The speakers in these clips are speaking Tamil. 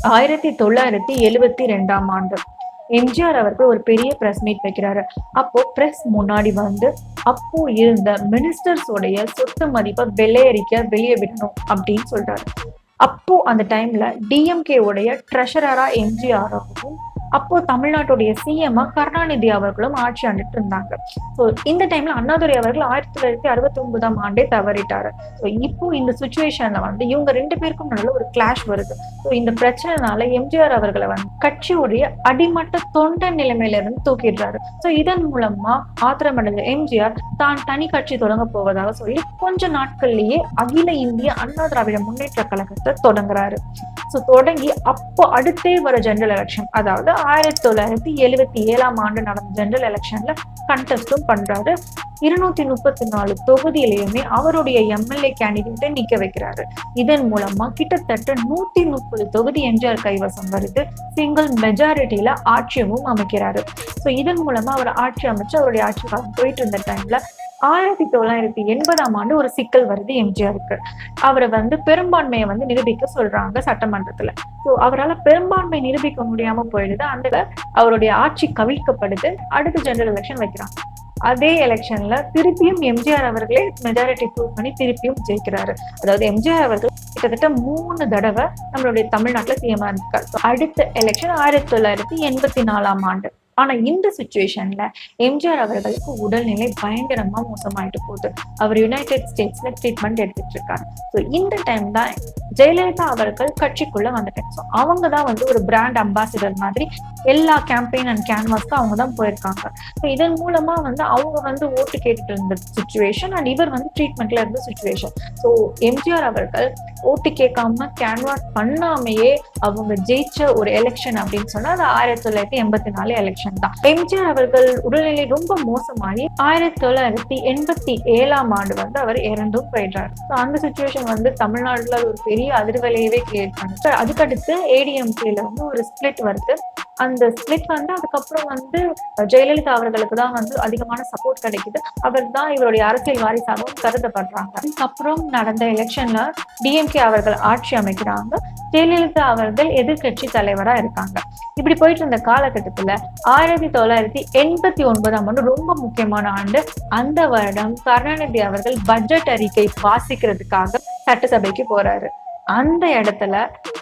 1972 எம்ஜிஆர் அவர்கள் ஒரு பெரிய பிரஸ் மீட் வைக்கிறாரு. அப்போ பிரஸ் முன்னாடி வந்து அப்போ இருந்த மினிஸ்டர்ஸோடைய சொத்து மதிப்பை வெள்ளையரிக்க வெளியே விடணும் அப்படின்னு சொல்றாரு. அப்போ அந்த டைம்ல டிஎம்கே உடைய ட்ரெஷரரா எம்ஜிஆராகவும் அப்போ தமிழ்நாட்டுடைய சிஎம் கருணாநிதி அவர்களும் ஆட்சி ஆண்டுட்டு இருந்தாங்க. ஸோ இந்த டைம்ல அண்ணாதுரை அவர்கள் 1969 தவறிட்டாரு. ஸோ இப்போ இந்த சுச்சுவேஷன்ல வந்து இவங்க 2 பேருக்கும் நல்ல ஒரு கிளாஷ் வருது. ஸோ இந்த பிரச்சனைனால எம்ஜிஆர் அவர்களை வந்து கட்சியுடைய அடிமட்ட தொண்ட நிலைமையில இருந்து தூக்கிடுறாரு. ஸோ இதன் மூலமா ஆத்திரமடைந்த எம்ஜிஆர் தான் தனி கட்சி தொடங்க போவதாக சொல்லி கொஞ்ச நாட்கள்லயே அகில இந்திய அண்ணா திராவிட முன்னேற்ற கழகத்தை தொடங்குறாரு. ஸோ தொடங்கி அப்போ அடுத்தே வர ஜெனரல் எலெக்ஷன், அதாவது 1977 நடந்த ஜெனரல் எலெக்ஷன்ல கண்டெஸ்டும் பண்றாரு. 234 தொகுதியிலையுமே அவருடைய எம்எல்ஏ கேண்டிடேட்டை நிக்க வைக்கிறாரு. இதன் மூலமா கிட்டத்தட்ட 130 தொகுதி எம்ஜிஆர் கைவசம் வருது. சிங்கிள் மெஜாரிட்டியில ஆட்சியமும் அமைக்கிறாரு. ஸோ இதன் மூலமா அவர் ஆட்சி அமைச்சு அவருடைய ஆட்சி காலம் போயிட்டு இருந்த டைம்ல 1980 ஒரு சிக்கல் வருது எம்ஜிஆருக்கு. அவரை வந்து பெரும்பான்மையை வந்து நிரூபிக்க சொல்றாங்க சட்டமன்றத்துல. ஸோ அவரால் பெரும்பான்மை நிரூபிக்க முடியாம போயிடுது. அந்த அவருடைய ஆட்சி கவிழ்க்கப்படுது. அடுத்த ஜெனரல் எலெக்ஷன் வைக்கிறாங்க. அதே எலெக்ஷன்ல திருப்பியும் எம்ஜிஆர் அவர்களே மெஜாரிட்டி ப்ரூவ் பண்ணி திருப்பியும் ஜெயிக்கிறாரு. அதாவது எம்ஜிஆர் அவர்கள் கிட்டத்தட்ட 3 தடவை நம்மளுடைய தமிழ்நாட்டுல சிஎம் இருக்காரு. அடுத்த எலெக்ஷன் 1984 ஆனா இந்த சுச்சுவேஷன்ல எம்ஜிஆர் அவர்களுக்கு உடல்நிலை பயங்கரமா மோசமாயிட்டு போகுது. அவர் யுனைடெட் ஸ்டேட்ஸ்ல ட்ரீட்மெண்ட் எடுத்துட்டு இருக்காரு. ஸோ இந்த டைம் தான் ஜெயலலிதா அவர்கள் கட்சிக்குள்ள வந்துட்டாங்க. ஸோ அவங்க தான் வந்து ஒரு பிராண்ட் அம்பாசிடர் மாதிரி எல்லா கேம்பெயின் அண்ட் கேன்வாஸ்க்கு அவங்க தான் போயிருக்காங்க. ஸோ இதன் மூலமா வந்து அவங்க வந்து ஓட்டு கேட்டுட்டு இருந்த சுச்சுவேஷன் அண்ட் இவர் வந்து ட்ரீட்மெண்ட்ல இருந்த சுச்சுவேஷன். ஸோ எம்ஜிஆர் அவர்கள் ஓட்டு கேட்காம கேன்வாஸ் பண்ணாமையே அவங்க ஜெயிச்ச ஒரு எலெக்ஷன் அப்படின்னு சொன்னா அது 1984 எலெக்ஷன் தான். எம்ஜிஆர் அவர்கள் உடல்நிலை ரொம்ப மோசமாகி 1987 வந்து அவர் இறந்தும் போயிடுறாரு. அந்த சுச்சுவேஷன் வந்து தமிழ்நாடுல ஒரு பெரிய அதிர்வலையவே கிரியேட் பண்ணுச்சு. அதுக்கடுத்து ஏடிஎம்கேல வந்து ஒரு ஸ்பிளிட் வருது. அந்த ஸ்பிளிட் வந்து அதுக்கப்புறம் வந்து ஜெயலலிதா அவர்களுக்கு தான் வந்து அதிகமான சப்போர்ட் கிடைக்குது. அவர் தான் இவருடைய அரசியல் வாரிசாகவும் கருதப்படுறாங்க. அதுக்கப்புறம் நடந்த எலெக்ஷன்ல டிஎம்கே அவர்கள் ஆட்சி அமைக்கிறாங்க. ஜெயலலிதா அவர்கள் எதிர்கட்சி தலைவரா இருக்காங்க. இப்படி போயிட்டு இருந்த காலகட்டத்துல 1989 ரொம்ப முக்கியமான ஆண்டு. அந்த வருடம் கருணாநிதி அவர்கள் பட்ஜெட் அறிக்கை வாசிக்கிறதுக்காக சட்டசபைக்கு போறாரு. அந்த இடத்துல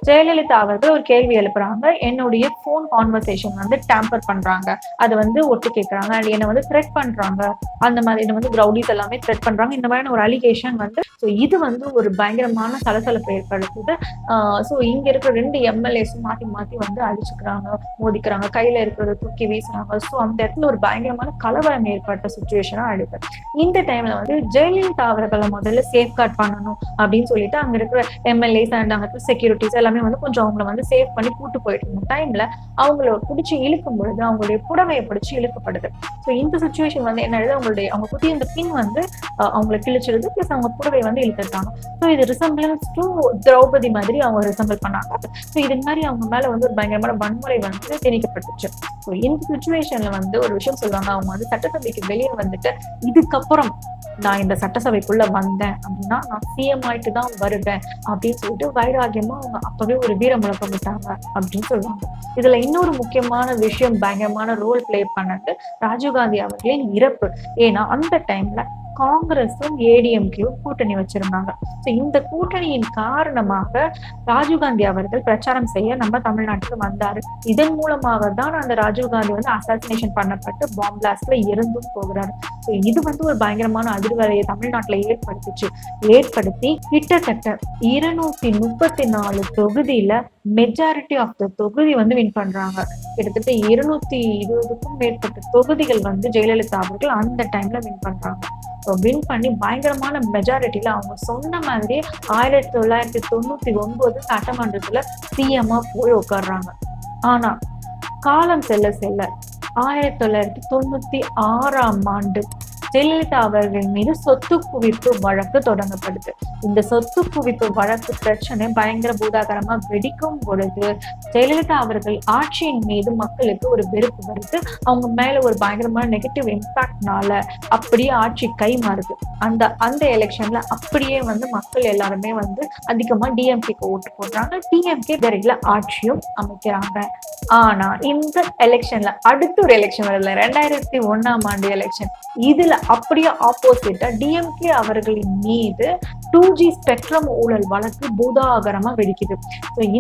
ஜெயலலிதா அவர்கள் ஒரு கேள்வி எழுப்புறாங்க. என்னுடைய போன் கான்வர்சேஷன் வந்து டேம்பர் பண்றாங்க, அது வந்து ஒட்டு கேட்கறாங்க, என்னை வந்து த்ரெட் பண்றாங்க, அந்த மாதிரி என்ன வந்து ரவுடிஸ் எல்லாமே த்ரெட் பண்றாங்க, இந்த மாதிரி ஒரு அலிகேஷன் வந்து இது வந்து ஒரு பயங்கரமான சலசலப்பை ஏற்படுத்துது. ஸோ இங்க இருக்கிற 2 எம்எல்ஏஸும் மாத்தி மாத்தி வந்து அடிச்சுக்கிறாங்க, மோதிக்கிறாங்க, கையில இருக்கிறத தூக்கி வீசுறாங்க. ஸோ அந்த இடத்துல ஒரு பயங்கரமான கலவரம் ஏற்பட்ட சுச்சுவேஷனா இருக்கு. இந்த டைம்ல வந்து ஜெயலலிதா அவர்களை முதல்ல சேஃப்கார்ட் பண்ணணும் அப்படின்னு சொல்லிட்டு அங்க இருக்கிற எம்எல்ஏஸ் அண்ட் அங்க இருக்கிற செக்யூரிட்டிஸ் எல்லாமே வந்து கொஞ்சம் அவங்களை வந்து சேவ் பண்ணி கூட்டு போயிட்டு இருந்த டைம்ல அவங்கள பிடிச்சி இழுக்கும் பொழுது அவங்களுடைய புடவையை பிடிச்சி இழுக்கப்படுது. ஸோ இந்த சுச்சுவேஷன் வந்து என்ன ஆகுது, அவங்க குத்தி இந்த பின் வந்து அவங்களை கிழிச்சிருது. பிளஸ் அவங்க புடவையை வந்து இழுத்துட்டாங்க. ஸோ இது ரிசம்பிளன்ஸ் டு திரௌபதி மாதிரி அவங்க ரிசம்பிள் பண்ணாங்க. ஸோ இது மாதிரி அவங்க மேல வந்து ஒரு பயங்கரமான வன்முறை வந்து திணிக்கப்பட்டுச்சு. ஸோ இந்த சுச்சுவேஷன்ல வந்து ஒரு விஷயம் சொல்லுவாங்க, அவங்க வந்து சட்டசபைக்கு வெளியே வந்துட்டு இதுக்கப்புறம் நான் இந்த சட்டசபைக்குள்ள வந்தேன் அப்படின்னா நான் சிஎம் ஆயிட்டு தான் வருவேன் அப்படின்னு சொல்லிட்டு வைராகியமா அவங்க அப்பவே ஒரு வீர முழக்கம் விட்டாங்க அப்படின்னு சொல்லுவாங்க. இதுல இன்னொரு முக்கியமான விஷயம் பயங்கரமான ரோல் பிளே பண்ணது ராஜீவ்காந்தி அவர்களின் இறப்பு. ஏன்னா அந்த டைம்ல காங்கிரஸும் ஏடிஎம்கேவும் கூட்டணி வச்சிருந்தாங்க. ஸோ இந்த கூட்டணியின் காரணமாக ராஜீவ்காந்தி அவர்கள் பிரச்சாரம் செய்ய நம்ம தமிழ்நாட்டுக்கு வந்தாரு. இதன் மூலமாக தான் அந்த ராஜீவ்காந்தி வந்து அசாசினேஷன் பண்ணப்பட்டு பாம் பிளாஸ்ட்ல இறந்தும் போகிறாரு. ஸோ இது வந்து ஒரு பயங்கரமான அதிர்வலையை தமிழ்நாட்டுல ஏற்படுத்தி கிட்டத்தட்ட 234 தொகுதியில மெஜாரிட்டி ஆஃப் த தொகுதி வந்து வின் பண்றாங்க. கிட்டத்தட்ட 220க்கும் மேற்பட்ட தொகுதிகள் வந்து ஜெயலலிதா அவர்கள் அந்த டைம்ல வின் பண்றாங்க. வின் பண்ணி பயங்கரமான மெஜாரிட்டியில அவங்க சொன்ன மாதிரி 1999 சட்டமன்றத்துல சிஎம்மா போய் உட்கார்றாங்க. ஆனா காலம் செல்ல 1996 ஜெயலலிதா அவர்கள் மீது சொத்து குவிப்பு வழக்கு தொடங்கப்படுது. இந்த சொத்து குவிப்பு வழக்கு பிரச்சனை பயங்கர பூதாகரமா வெடிக்கும் பொழுது ஜெயலலிதா அவர்கள் ஆட்சியின் மீது மக்களுக்கு ஒரு வெறுப்பு வருது. அவங்க மேல ஒரு பயங்கரமான நெகட்டிவ் இம்பாக்ட்னால அப்படியே ஆட்சி கை மாறுது. அந்த அந்த எலெக்ஷன்ல அப்படியே மக்கள் எல்லாருமே அதிகமா டிஎம்கேக்கு ஓட்டு போடுறாங்க. டிஎம்கே விரைவில் ஆட்சியும் அமைக்கிறாங்க. ஆனா இந்த எலெக்ஷன்ல அடுத்த ஒரு எலெக்ஷன் வரல, 2001 எலெக்ஷன். இதுல அப்படியே ஆப்போசிட்டா டிஎம்கே அவர்களின் மீது 2G ஸ்பெக்ட்ரம் ஊழல் வழக்கு பூதாகரமா வெடிக்குது.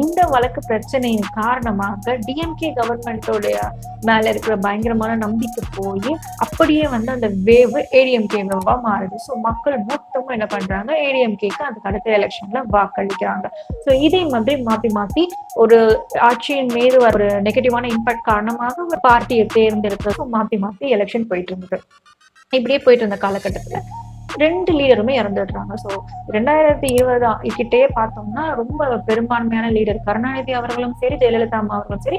இந்த வழக்கு பிரச்சனையின் காரணமாக டிஎம்கே கவர்மெண்டோடைய மேல இருக்கிற பயங்கரமான நம்பிக்கை போய் அப்படியே அந்த வேவ் ஏடிஎம்கேவா மாறுது. ஸோ மக்கள் மொத்தமும் என்ன பண்றாங்க, ஏடிஎம்கேக்கு அதுக்கு அடுத்த எலெக்ஷன்ல வாக்களிக்கிறாங்க. ஸோ இதை மாத்தி மாத்தி ஒரு ஆட்சியின் மீது ஒரு நெகட்டிவான இம்பாக்ட் காரணமாக ஒரு பார்ட்டியை தேர்ந்தெடுக்கிறது மாத்தி மாத்தி எலெக்ஷன் போயிட்டு இருந்தது. இப்படியே போயிட்டு இருந்த காலகட்டத்துல 2 லீடருமே இறந்துடுறாங்க. ஸோ 2020 கிட்டே பார்த்தோம்னா ரொம்ப பெரும்பான்மையான லீடர் கருணாநிதி அவர்களும் சரி, ஜெயலலிதா அம்மா அவர்களும் சரி,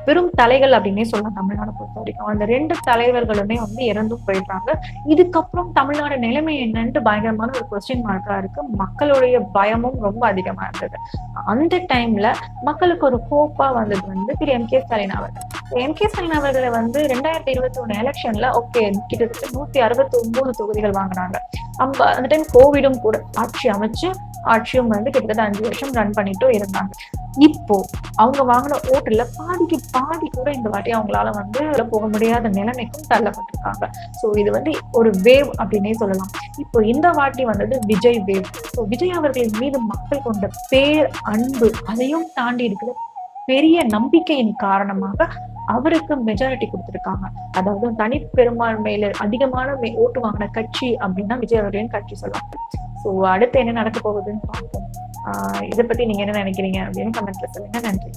பெரும் தலைகள் அப்படின்னே சொல்லலாம் தமிழ்நாடு பொறுத்த வரைக்கும். அந்த 2 தலைவர்களுமே இறந்தும் போயிடுறாங்க. இதுக்கப்புறம் தமிழ்நாடு நிலைமை என்னன்னு பயங்கரமான ஒரு கொஸ்டின் மார்க்கா இருக்கு. மக்களுடைய பயமும் ரொம்ப அதிகமா இருந்தது. அந்த டைம்ல மக்களுக்கு ஒரு ஹோப்பா வந்தது திரு எம் கே ஸ்டாலின் அவர்கள். எம் கே ஸ்டாலின் அவர்களை 2021 எலெக்ஷன்ல ஓகே கிட்டத்தட்ட 169 தொகுதிகள் வாங்கினாங்க. அந்த டைம் கோவிடும் கூட ஆட்சி அமைச்சு ஆட்சியும் கிட்டத்தட்ட 5 வருஷம் ரன் பண்ணிட்டும் இருந்தாங்க. இப்போ அவங்க வாங்கின ஓட்டுல பாதிக்கு பாதி கூட இந்த வாட்டி அவங்களால போக முடியாத நிலைமைக்கும் தள்ளப்பட்டிருக்காங்க. ஸோ இது ஒரு வேவ் அப்படின்னே சொல்லலாம். இப்போ இந்த வாட்டி விஜய் வேவ். ஸோ விஜய் அவர்களின் மீது மக்கள் கொண்ட பேர் அன்பு, அதையும் தாண்டி இருக்கிற பெரிய நம்பிக்கையின் காரணமாக அவருக்கு மெஜாரிட்டி கொடுத்திருக்காங்க. அதாவது தனி பெரும்பான்மையில அதிகமான ஓட்டு வாங்கின கட்சி அப்படின்னா விஜய் அவர்களின் கட்சி சொல்லுவாங்க. ஸோ அடுத்து என்ன நடக்க போகுதுன்னு பார்ப்போம். இதை பத்தி நீங்க என்ன நினைக்கிறீங்க அப்படின்னு கமெண்ட்ல சொல்லுங்க. நன்றி.